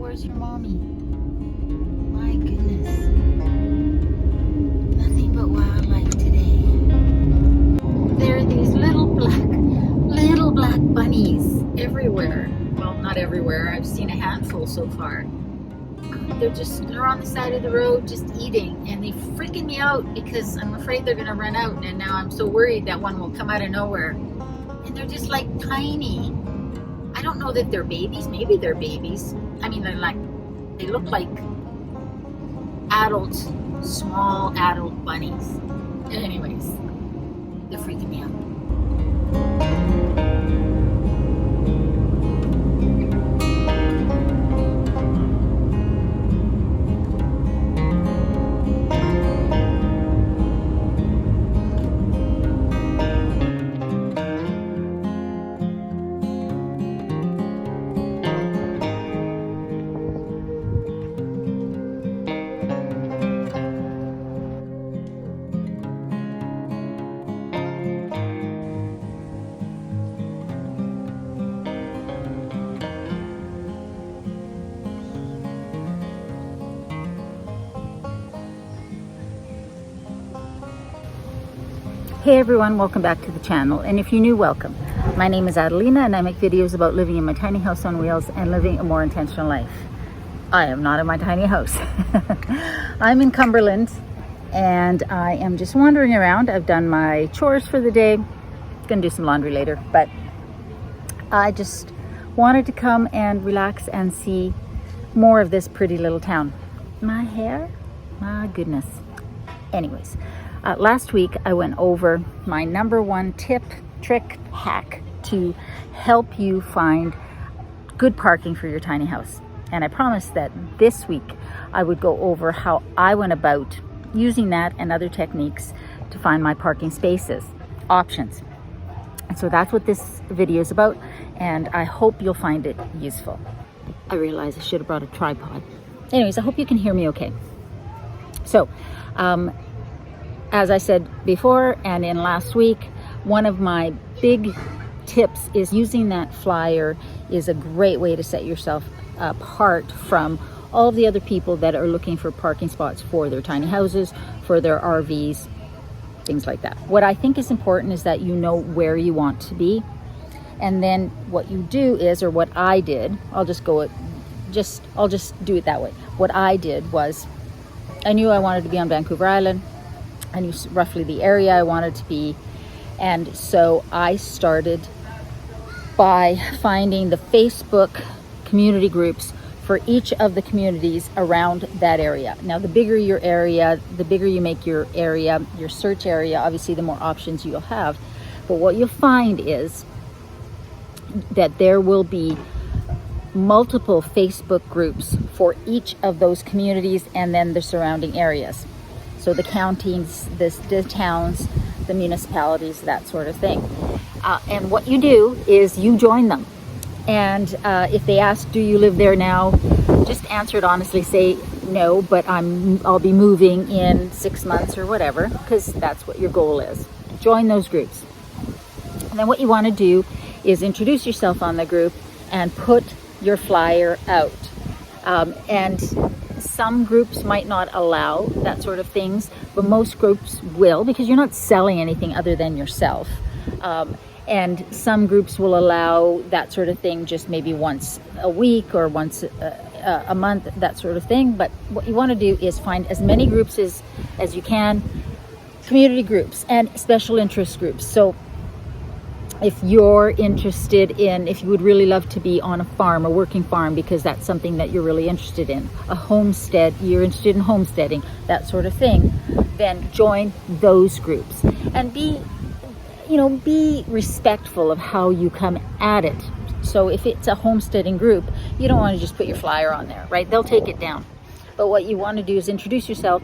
Where's your mommy? My goodness. Nothing but wildlife today. There are these little black bunnies everywhere. Well, not everywhere. I've seen a handful so far. They're on the side of the road just eating, and they freaking me out because I'm afraid they're gonna run out, and now I'm so worried that one will come out of nowhere. And they're just like tiny. I don't know that they're babies. Maybe they're babies. I mean, they look like small adult bunnies. Anyways, they're freaking me out. Hey everyone, welcome back to the channel, and if you're new, welcome. My name is Adelina and I make videos about living in my tiny house on wheels and living a more intentional life. I am not in my tiny house. I'm in Cumberland and I am just wandering around. I've done my chores for the day. Gonna do some laundry later, but I just wanted to come and relax and see more of this pretty little town. My hair, my goodness. Anyways. Last week I went over my number one tip, trick, hack to help you find good parking for your tiny house. And I promised that this week I would go over how I went about using that and other techniques to find my parking spaces, options. And so that's what this video is about, and I hope you'll find it useful. I realize I should have brought a tripod. Anyways, I hope you can hear me okay. So, as I said before and in last week, one of my big tips is using that flyer is a great way to set yourself apart from all of the other people that are looking for parking spots for their tiny houses, for their RVs, things like that. What I think is important is that you know where you want to be. And then what you do is, or what I did, I'll just do it that way. What I did was, I knew I wanted to be on Vancouver Island. I knew roughly the area I wanted to be, and so I started by finding the Facebook community groups for each of the communities around that area. Now, the bigger your area, the bigger you make your area, your search area, obviously the more options you'll have. But what you'll find is that there will be multiple Facebook groups for each of those communities and then the surrounding areas. So the counties, the towns, the municipalities, that sort of thing. And what you do is you join them. And if they ask, do you live there now? Just answer it honestly. Say, no, but I'll be moving in 6 months or whatever, because that's what your goal is. Join those groups. And then what you want to do is introduce yourself on the group and put your flyer out. And some groups might not allow that sort of things, but most groups will, because you're not selling anything other than yourself. And some groups will allow that sort of thing just maybe once a week or once a month, that sort of thing. But what you want to do is find as many groups as you can, community groups and special interest groups. So if you're interested in, if you would really love to be on a farm, a working farm, because that's something that you're really interested in, a homestead, you're interested in homesteading, that sort of thing, then join those groups and be respectful of how you come at it. So if it's a homesteading group, you don't want to just put your flyer on there, right? They'll take it down. But what you want to do is introduce yourself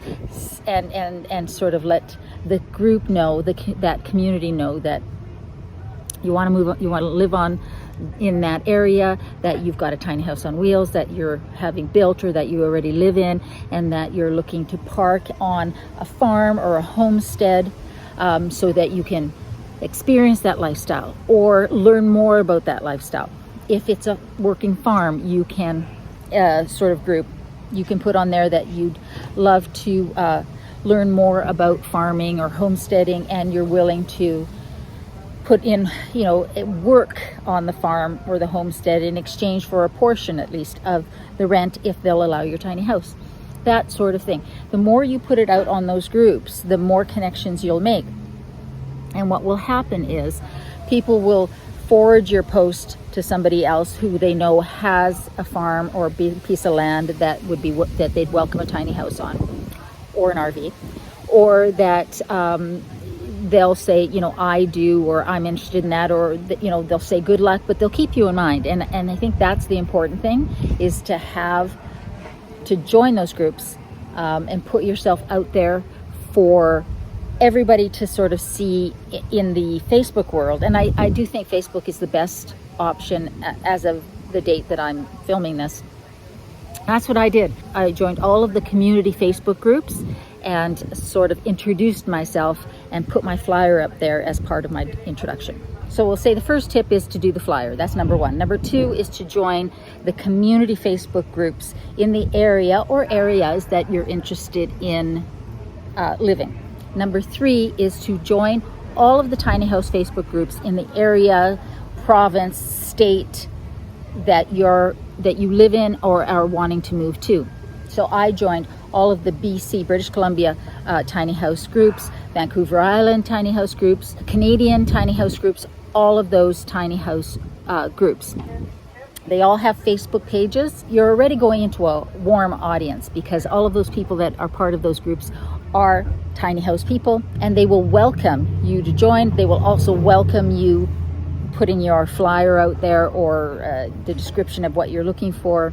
and sort of let the group know, that community know that you want to move on, you want to live on in that area, that you've got a tiny house on wheels that you're having built or that you already live in, and that you're looking to park on a farm or a homestead, so that you can experience that lifestyle or learn more about that lifestyle. If it's a working farm, you can sort of group. You can put on there that you'd love to learn more about farming or homesteading, and you're willing to put in, work on the farm or the homestead in exchange for a portion, at least, of the rent if they'll allow your tiny house. That sort of thing. The more you put it out on those groups, the more connections you'll make. And what will happen is people will forward your post to somebody else who they know has a farm or a piece of land that would be that they'd welcome a tiny house on, or an RV, or that they'll say, I do, or I'm interested in that, or they'll say good luck, but they'll keep you in mind. And I think that's the important thing, is to join those groups and put yourself out there for everybody to sort of see in the Facebook world. And I do think Facebook is the best option as of the date that I'm filming this. That's what I did. I joined all of the community Facebook groups and sort of introduced myself and put my flyer up there as part of my introduction. So we'll say the first tip is to do the flyer. That's number one. Number two is to join the community Facebook groups in the area or areas that you're interested in living. Number three is to join all of the tiny house Facebook groups in the area, province, state that you live in or are wanting to move to. So I joined all of the BC, British Columbia tiny house groups, Vancouver Island tiny house groups, Canadian tiny house groups, all of those tiny house groups. They all have Facebook pages. You're already going into a warm audience because all of those people that are part of those groups are tiny house people, and they will welcome you to join. They will also welcome you putting your flyer out there or the description of what you're looking for.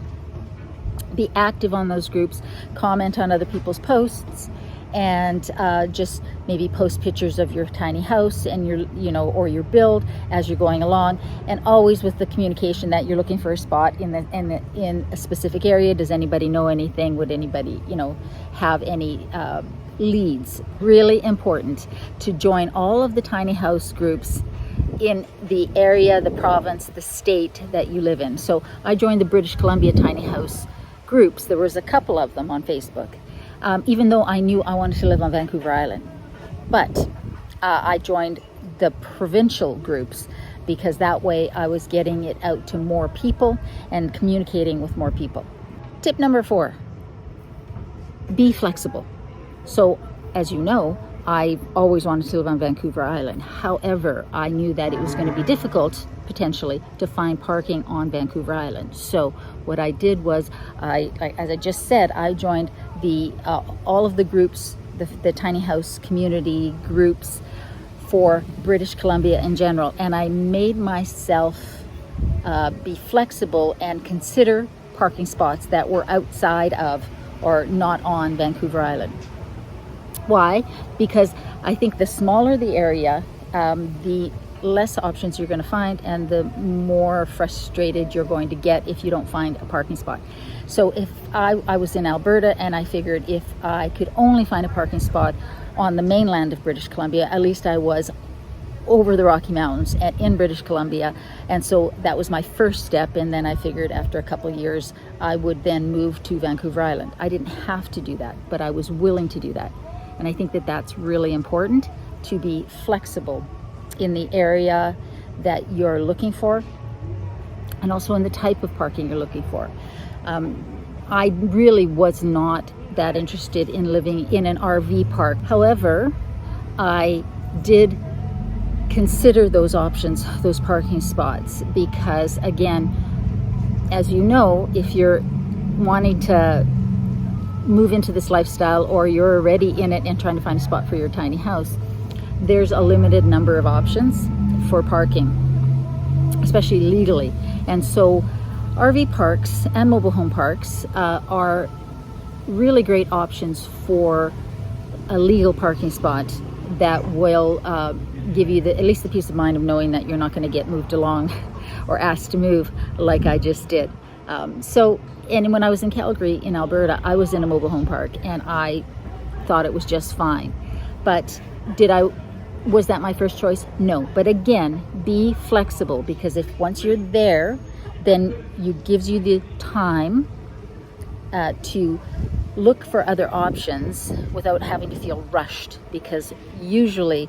Be active on those groups, comment on other people's posts, and just maybe post pictures of your tiny house and or your build as you're going along, and always with the communication that you're looking for a spot in a specific area. Does anybody know anything? Would anybody have any leads? Really important to join all of the tiny house groups in the area, the province, the state that you live in. So I joined the British Columbia tiny house groups. There was a couple of them on Facebook, even though I knew I wanted to live on Vancouver Island. But I joined the provincial groups because that way I was getting it out to more people and communicating with more people. Tip number 4, be flexible. So as you know, I always wanted to live on Vancouver Island. However, I knew that it was going to be difficult potentially to find parking on Vancouver Island. So what I did was, as I just said, I joined all of the groups, the tiny house community groups for British Columbia in general, and I made myself be flexible and consider parking spots that were outside of or not on Vancouver Island. Why? Because I think the smaller the area, the less options you're going to find, and the more frustrated you're going to get if you don't find a parking spot. So if I was in Alberta, and I figured if I could only find a parking spot on the mainland of British Columbia, at least I was over the Rocky Mountains and in British Columbia. And so that was my first step. And then I figured after a couple of years, I would then move to Vancouver Island. I didn't have to do that, but I was willing to do that. And I think that that's really important, to be flexible in the area that you're looking for, and also in the type of parking you're looking for. I really was not that interested in living in an RV park. However, I did consider those options, those parking spots, because again, as you know, if you're wanting to move into this lifestyle, or you're already in it and trying to find a spot for your tiny house, there's a limited number of options for parking, especially legally. And so RV parks and mobile home parks are really great options for a legal parking spot that will give you at least the peace of mind of knowing that you're not going to get moved along or asked to move like I just did. And when I was in Calgary in Alberta, I was in a mobile home park and I thought it was just fine. But was that my first choice? No. But again, be flexible, because if once you're there, then it gives you the time to look for other options without having to feel rushed, because usually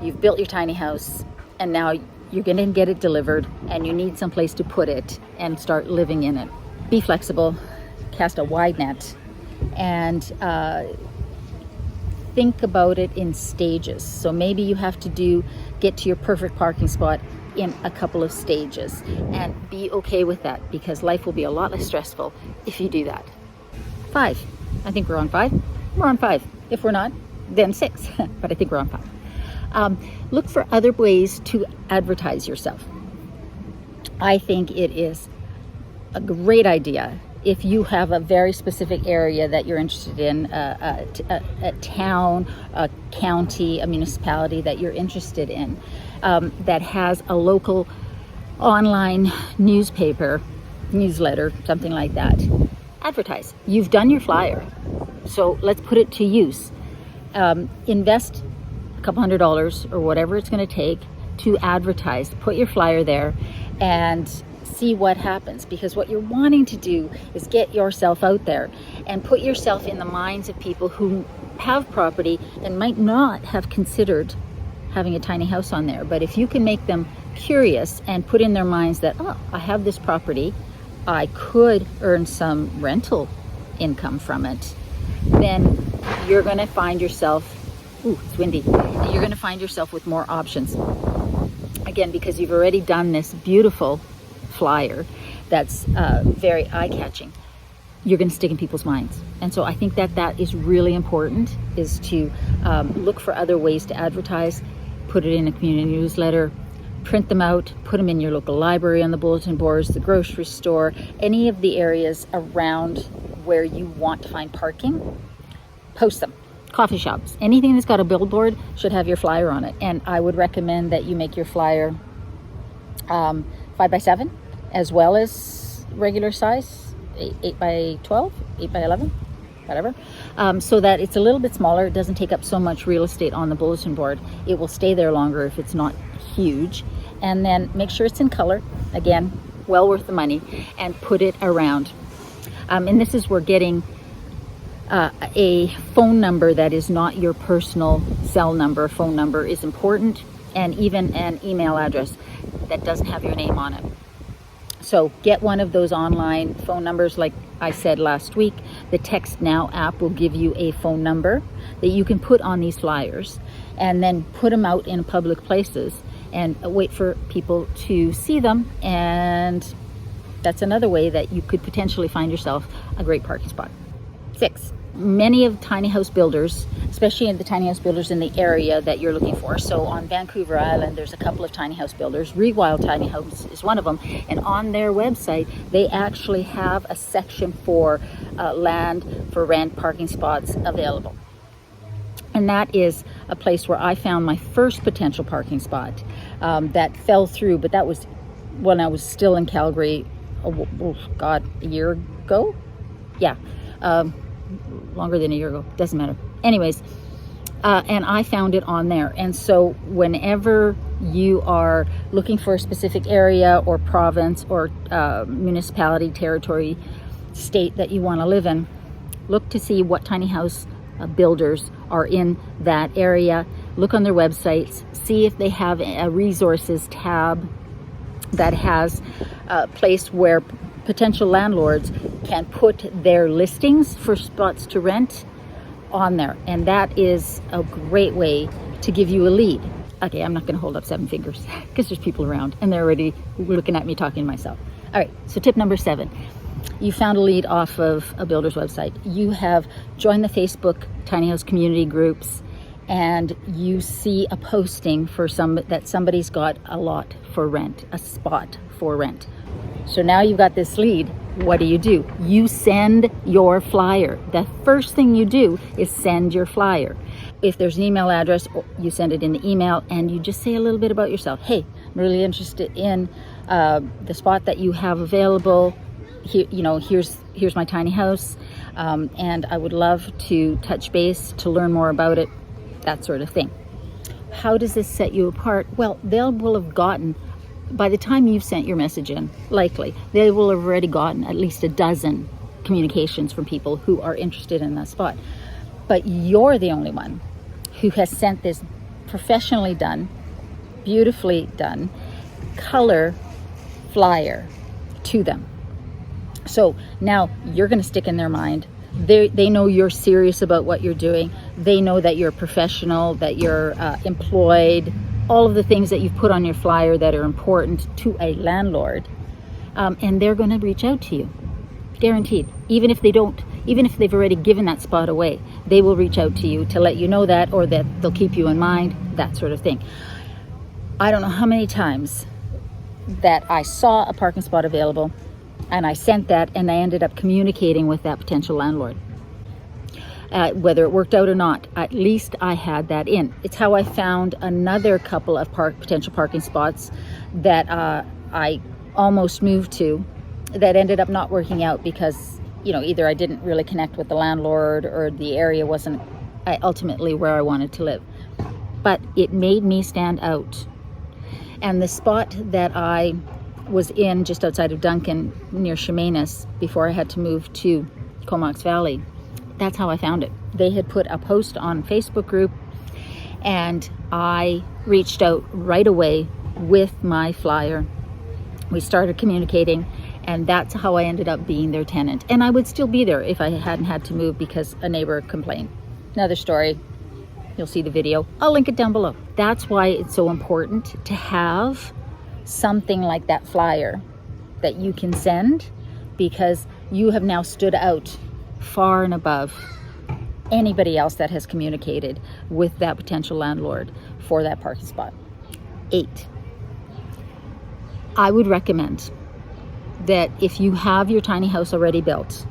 you've built your tiny house and now you're going to get it delivered and you need some place to put it and start living in it. Be flexible, cast a wide net, and think about it in stages. So maybe you have to get to your perfect parking spot in a couple of stages, and be okay with that, because life will be a lot less stressful if you do that. 5. I think we're on 5. We're on 5. If we're not, then 6. But I think we're on 5. Look for other ways to advertise yourself. I think it is a great idea if you have a very specific area that you're interested in, a town, a county, a municipality that you're interested in, that has a local online newsletter, something like that. Advertise. You've done your flyer, so let's put it to use. Invest a couple $100 or whatever it's going to take to advertise. Put your flyer there and see what happens, because what you're wanting to do is get yourself out there and put yourself in the minds of people who have property and might not have considered having a tiny house on there. But if you can make them curious and put in their minds that, oh, I have this property, I could earn some rental income from it, then you're going to find yourself, ooh, it's windy, you're going to find yourself with more options. Again, because you've already done this beautiful flyer that's very eye-catching, you're going to stick in people's minds. And so I think that is really important, is to look for other ways to advertise. Put it in a community newsletter, print them out, put them in your local library, on the bulletin boards, the grocery store, any of the areas around where you want to find parking. Post them. Coffee shops, anything that's got a billboard should have your flyer on it. And I would recommend that you make your flyer 5x7 as well as regular size, 8x12, 8x11, whatever, so that it's a little bit smaller. It doesn't take up so much real estate on the bulletin board. It will stay there longer if it's not huge. And then make sure it's in color, again, well worth the money, and put it around. And this is where getting a phone number that is not your personal cell number, phone number, is important, and even an email address that doesn't have your name on it. So get one of those online phone numbers. Like I said last week, the Text Now app will give you a phone number that you can put on these flyers, and then put them out in public places and wait for people to see them. And that's another way that you could potentially find yourself a great parking spot. 6. Many of tiny house builders, especially in the tiny house builders in the area that you're looking for. So on Vancouver Island, there's a couple of tiny house builders. Rewild Tiny Homes is one of them. And on their website, they actually have a section for land for rent, parking spots available. And that is a place where I found my first potential parking spot that fell through. But that was when I was still in Calgary, a year ago? Yeah. Longer than a year ago, doesn't matter. Anyways, and I found it on there. And so whenever you are looking for a specific area or province or municipality, territory, state that you want to live in, look to see what tiny house builders are in that area. Look on their websites, see if they have a resources tab that has a place where potential landlords can put their listings for spots to rent on there. And that is a great way to give you a lead. Okay, I'm not going to hold up 7 fingers because there's people around and they're already looking at me talking to myself. All right, so tip number 7. You found a lead off of a builder's website. You have joined the Facebook tiny house community groups, and you see a posting for that somebody's got a lot for rent, a spot for rent. So now you've got this lead. What do? You send your flyer. The first thing you do is send your flyer. If there's an email address, you send it in the email, and you just say a little bit about yourself. Hey, I'm really interested in the spot that you have available. Here, here's my tiny house, and I would love to touch base to learn more about it, that sort of thing. How does this set you apart? Well, they will have gotten, by the time you've sent your message in, likely, they will have already gotten at least a dozen communications from people who are interested in that spot. But you're the only one who has sent this professionally done, beautifully done color flyer to them. So now you're going to stick in their mind. They know you're serious about what you're doing. They know that you're a professional, that you're employed, all of the things that you've put on your flyer that are important to a landlord. And they're going to reach out to you, guaranteed. Even if they've already given that spot away, they will reach out to you to let you know that, or that they'll keep you in mind, that sort of thing. I don't know how many times that I saw a parking spot available and I sent that, and I ended up communicating with that potential landlord. Whether it worked out or not, at least I had that in. It's how I found another couple of potential parking spots that I almost moved to, that ended up not working out because, either I didn't really connect with the landlord, or the area wasn't ultimately where I wanted to live. But it made me stand out. And the spot that I was in just outside of Duncan near Chemainus before I had to move to Comox Valley, that's how I found it. They had put a post on Facebook group, and I reached out right away with my flyer. We started communicating, and that's how I ended up being their tenant. And I would still be there if I hadn't had to move because a neighbor complained. Another story. You'll see the video. I'll link it down below. That's why it's so important to have something like that flyer that you can send, because you have now stood out far and above anybody else that has communicated with that potential landlord for that parking spot. 8, I would recommend that if you have your tiny house already built,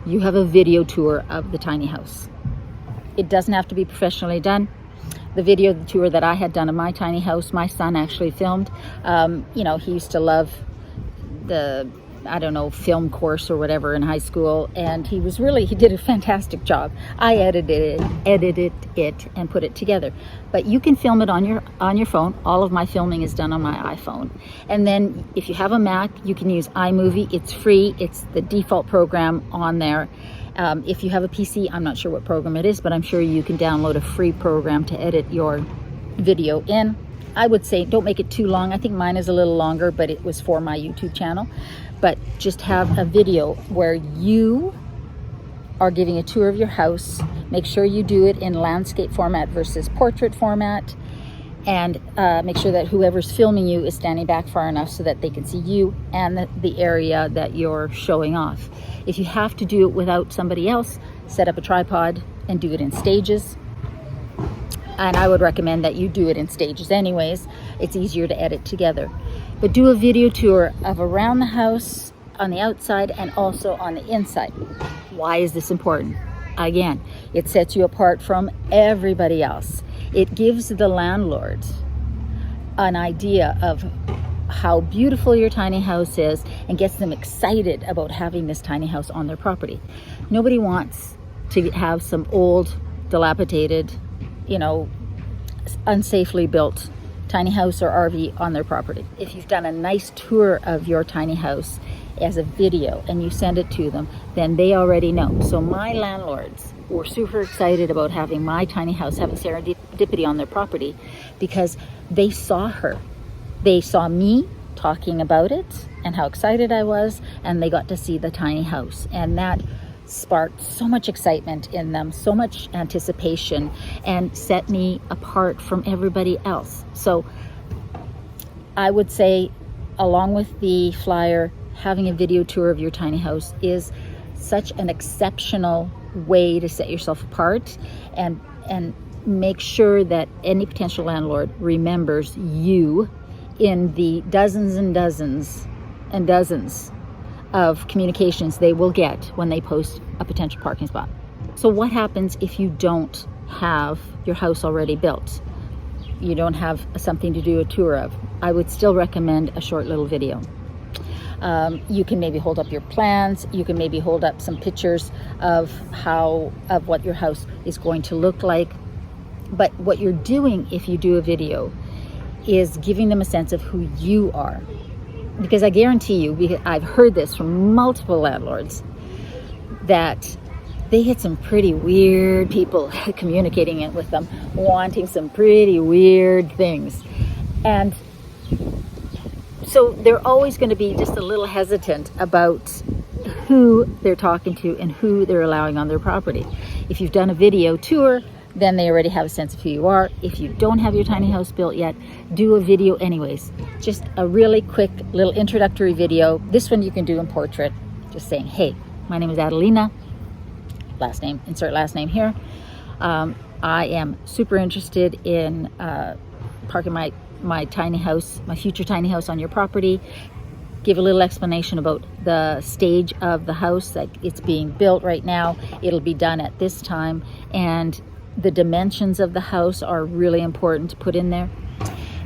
you have a video tour of the tiny house. It doesn't have to be professionally done. The video tour that I had done of my tiny house, my son actually filmed. He used to love the, film course or whatever in high school, and he did a fantastic job. I edited it and put it together. But you can film it on your phone. All of my filming is done on my iPhone. And then if you have a Mac, you can use iMovie. It's free. It's the default program on there. If you have a PC, I'm not sure what program it is, but I'm sure you can download a free program to edit your video in. I would say don't make it too long. I think mine is a little longer, but it was for my YouTube channel. But just have a video where you are giving a tour of your house. Make sure you do it in landscape format versus portrait format. And make sure that whoever's filming you is standing back far enough so that they can see you and the area that you're showing off. If you have to do it without somebody else, set up a tripod and do it in stages. And I would recommend that you do it in stages anyways. It's easier to edit together. But do a video tour of around the house, on the outside, and also on the inside. Why is this important? Again, it sets you apart from everybody else. It gives the landlord an idea of how beautiful your tiny house is and gets them excited about having this tiny house on their property. Nobody wants to have some old, dilapidated, unsafely built tiny house or RV on their property. If you've done a nice tour of your tiny house as a video and you send it to them, then they already know. So my landlords were super excited about having my tiny house, having serendipity on their property, because they saw her. They saw me talking about it and how excited I was, and they got to see the tiny house. And that sparked so much excitement in them, so much anticipation, and set me apart from everybody else. So I would say, along with the flyer, having a video tour of your tiny house is such an exceptional way to set yourself apart, and make sure that any potential landlord remembers you in the dozens and dozens and dozens of communications they will get when they post a potential parking spot. So what happens if you don't have your house already built? You don't have something to do a tour of. I would still recommend a short little video. You can maybe hold up your plans. You can maybe hold up some pictures of what your house is going to look like. But what you're doing if you do a video is giving them a sense of who you are. Because I guarantee you, I've heard this from multiple landlords, that they get some pretty weird people communicating it with them, wanting some pretty weird things. And so they're always going to be just a little hesitant about who they're talking to and who they're allowing on their property. If you've done a video tour, then they already have a sense of who you are. If you don't have your tiny house built yet, do a video anyways. Just a really quick little introductory video. This one you can do in portrait, just saying, hey, my name is Adelina, last name, insert last name here. I am super interested in parking my tiny house, my future tiny house on your property. Give a little explanation about the stage of the house, like it's being built right now, it'll be done at this time, and the dimensions of the house are really important to put in there.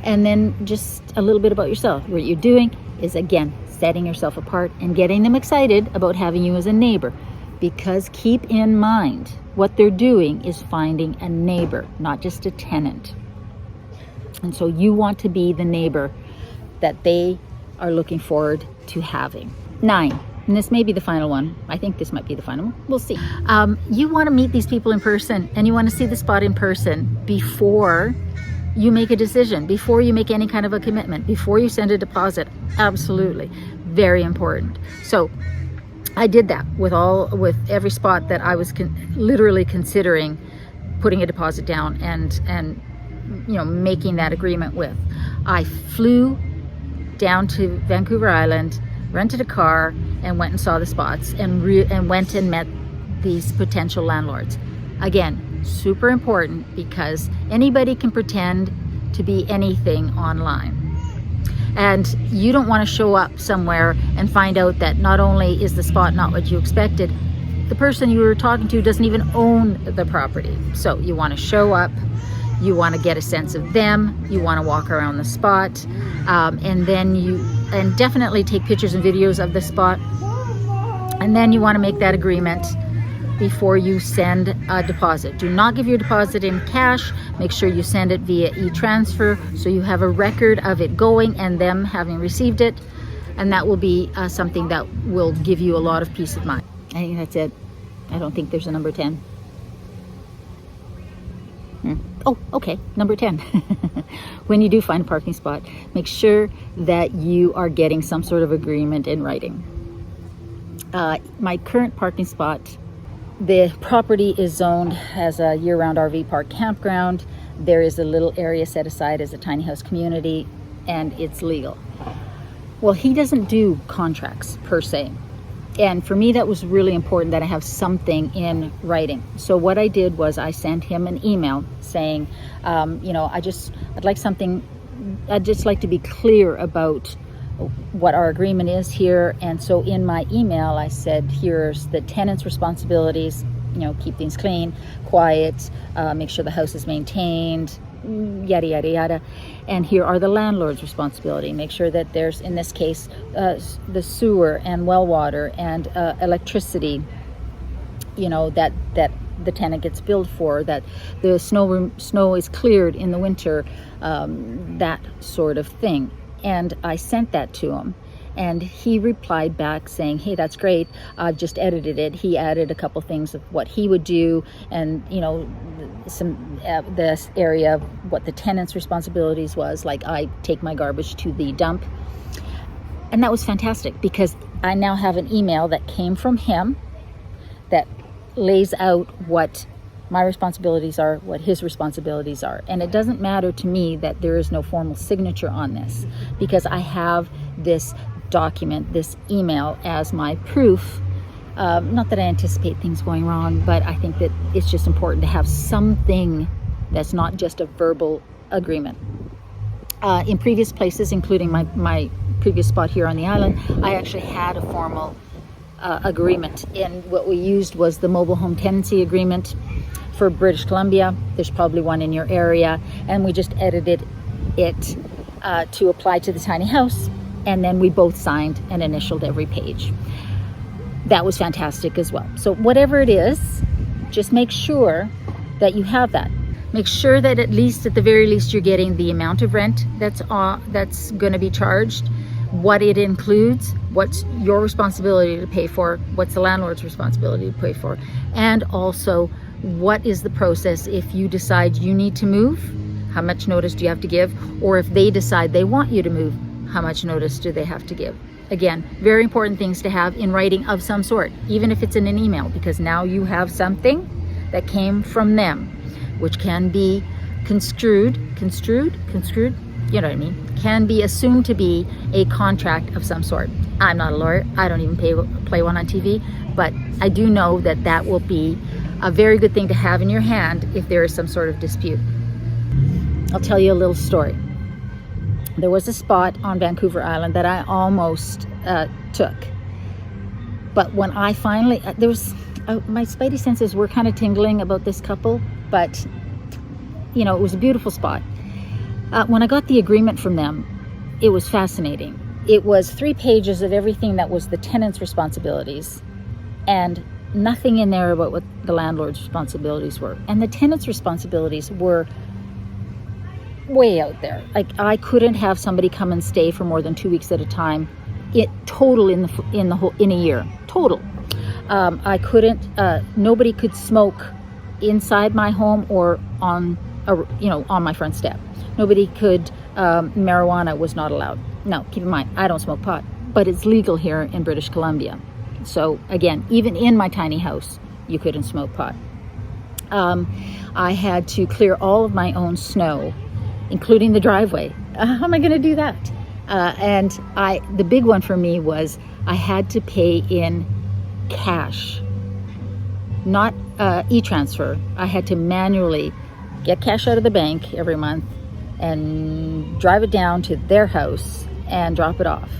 And then just a little bit about yourself. What you're doing is, again, setting yourself apart and getting them excited about having you as a neighbor. Because keep in mind, what they're doing is finding a neighbor, not just a tenant. And so you want to be the neighbor that they are looking forward to having. 9, and this may be the final one. I think this might be the final one. We'll see. You want to meet these people in person, and you want to see the spot in person before you make a decision, before you make any kind of a commitment, before you send a deposit. Absolutely. Very important. So I did that with every spot that I was literally considering putting a deposit down and making that agreement with. I flew down to Vancouver Island, rented a car, and went and saw the spots and went and met these potential landlords. Again, super important, because anybody can pretend to be anything online. And you don't want to show up somewhere and find out that not only is the spot not what you expected, the person you were talking to doesn't even own the property. So you want to show up, you want to get a sense of them, you want to walk around the spot, and definitely take pictures and videos of the spot. And then you want to make that agreement before you send a deposit. Do not give your deposit in cash. Make sure you send it via e-transfer, so you have a record of it going and them having received it. And that will be something that will give you a lot of peace of mind. I think that's it. I don't think there's a number 10. Oh, okay, number 10. When you do find a parking spot, make sure that you are getting some sort of agreement in writing. My current parking spot, the property is zoned as a year-round RV park campground. There is a little area set aside as a tiny house community, and it's legal. Well, he doesn't do contracts per se. And for me, that was really important that I have something in writing. So what I did was I sent him an email saying, I'd just like to be clear about what our agreement is here. And so in my email, I said, here's the tenant's responsibilities, keep things clean, quiet, make sure the house is maintained, yada, yada, yada. And here are the landlord's responsibility. Make sure that there's, in this case, the sewer and well water and electricity, that the tenant gets billed for, that the snow is cleared in the winter, that sort of thing. And I sent that to him, and he replied back saying, hey, that's great, I've just edited it. He added a couple things of what he would do, and some this area of what the tenant's responsibilities was, like I take my garbage to the dump. And that was fantastic, because I now have an email that came from him that lays out what my responsibilities are, what his responsibilities are. And it doesn't matter to me that there is no formal signature on this, because I have this document, this email, as my proof. Not that I anticipate things going wrong, but I think that it's just important to have something that's not just a verbal agreement. In previous places, including my previous spot here on the island, I actually had a formal agreement, and what we used was the mobile home tenancy agreement for British Columbia. There's probably one in your area, and we just edited it to apply to the tiny house, and then we both signed and initialed every page. That was fantastic as well. So whatever it is, just make sure that you have that. Make sure that at the very least, you're getting the amount of rent that's going to be charged, what it includes, what's your responsibility to pay for, what's the landlord's responsibility to pay for, and also what is the process if you decide you need to move, how much notice do you have to give, or if they decide they want you to move, how much notice do they have to give. Again, very important things to have in writing of some sort, even if it's in an email, because now you have something that came from them, which can be construed, you know what I mean, can be assumed to be a contract of some sort. I'm not a lawyer, I don't even play one on TV, but I do know that that will be a very good thing to have in your hand if there is some sort of dispute. I'll tell you a little story. There was a spot on Vancouver Island that I almost took. But when I finally, my spidey senses were kind of tingling about this couple, but you know, it was a beautiful spot. When I got the agreement from them, it was fascinating. It was 3 pages of everything that was the tenant's responsibilities and nothing in there about what the landlord's responsibilities were. And the tenant's responsibilities were way out there. Like, I couldn't have somebody come and stay for more than 2 weeks at a time. Total in a year. Total. I couldn't. Nobody could smoke inside my home or on my front step. Nobody could. Marijuana was not allowed. Now, keep in mind, I don't smoke pot, but it's legal here in British Columbia. So again, even in my tiny house, you couldn't smoke pot. I had to clear all of my own snow, including the driveway. How am I going to do that? And the big one for me was I had to pay in cash, not e-transfer. I had to manually get cash out of the bank every month and drive it down to their house and drop it off.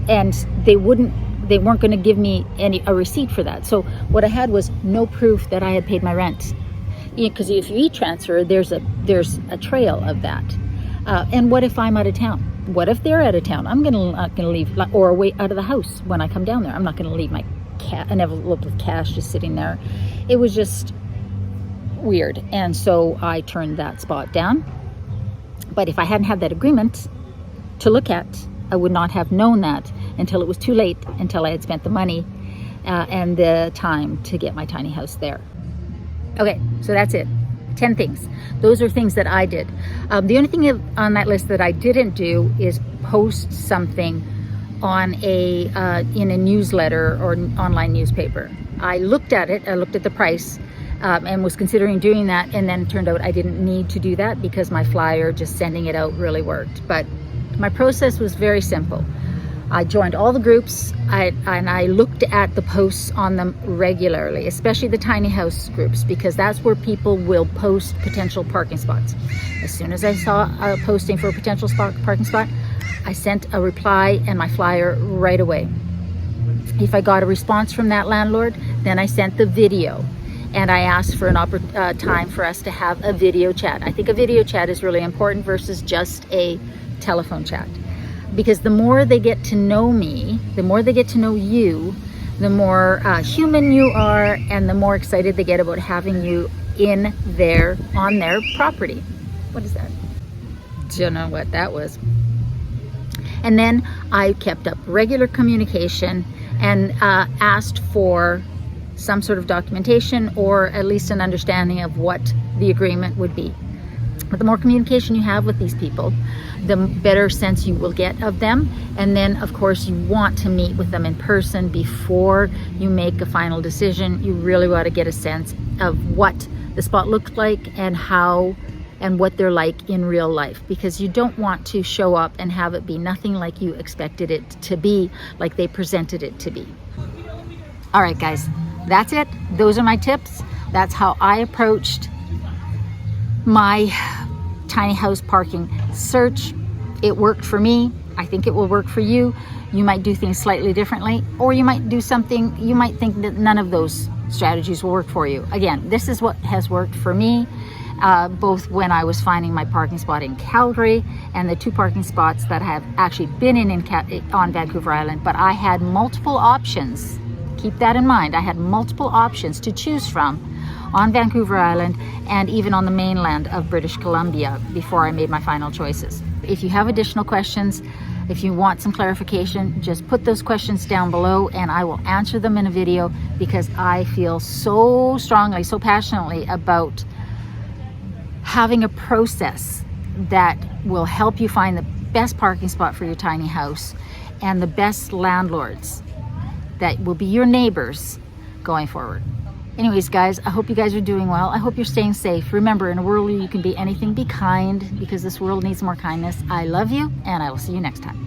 And they weren't going to give me a receipt for that. So what I had was no proof that I had paid my rent. Because if you e-transfer, there's a trail of that. And what if I'm out of town? What if they're out of town? I'm not gonna leave, or away out of the house when I come down there. I'm not gonna leave an envelope with cash just sitting there. It was just weird, and so I turned that spot down. But if I hadn't had that agreement to look at, I would not have known that until it was too late, until I had spent the money and the time to get my tiny house there. Okay, so that's it. 10 things. Those are things that I did. The only thing on that list that I didn't do is post something on in a newsletter or online newspaper. I looked at it, I looked at the price, and was considering doing that, and then it turned out I didn't need to do that because my flyer, just sending it out, really worked. But my process was very simple. I joined all the groups and I looked at the posts on them regularly, especially the tiny house groups, because that's where people will post potential parking spots. As soon as I saw a posting for a potential parking spot, I sent a reply and my flyer right away. If I got a response from that landlord, then I sent the video and I asked for an time for us to have a video chat. I think a video chat is really important versus just a telephone chat. Because the more they get to know me, the more they get to know you, the more human you are, and the more excited they get about having you on their property. What is that? Don't know what that was. And then I kept up regular communication and asked for some sort of documentation or at least an understanding of what the agreement would be. But the more communication you have with these people, the better sense you will get of them. And then, of course, you want to meet with them in person before you make a final decision. You really want to get a sense of what the spot looked like and how and what they're like in real life, because you don't want to show up and have it be nothing like you expected it to be, like they presented it to be. All right, guys, that's it. Those are my tips. That's how I approached my tiny house parking search. It worked for me. I think it will work for you. You might do things slightly differently, or you might do something, you might think that none of those strategies will work for you. Again, this is what has worked for me, both when I was finding my parking spot in Calgary and the 2 parking spots that I have actually been on Vancouver Island, but I had multiple options. Keep that in mind. I had multiple options to choose from on Vancouver Island and even on the mainland of British Columbia before I made my final choices. If you have additional questions, If you want some clarification, just put those questions down below and I will answer them in a video, because I feel so strongly, so passionately about having a process that will help you find the best parking spot for your tiny house and the best landlords that will be your neighbors going forward. Anyways, guys, I hope you guys are doing well. I hope you're staying safe. Remember, in a world where you can be anything, be kind, because this world needs more kindness. I love you, and I will see you next time.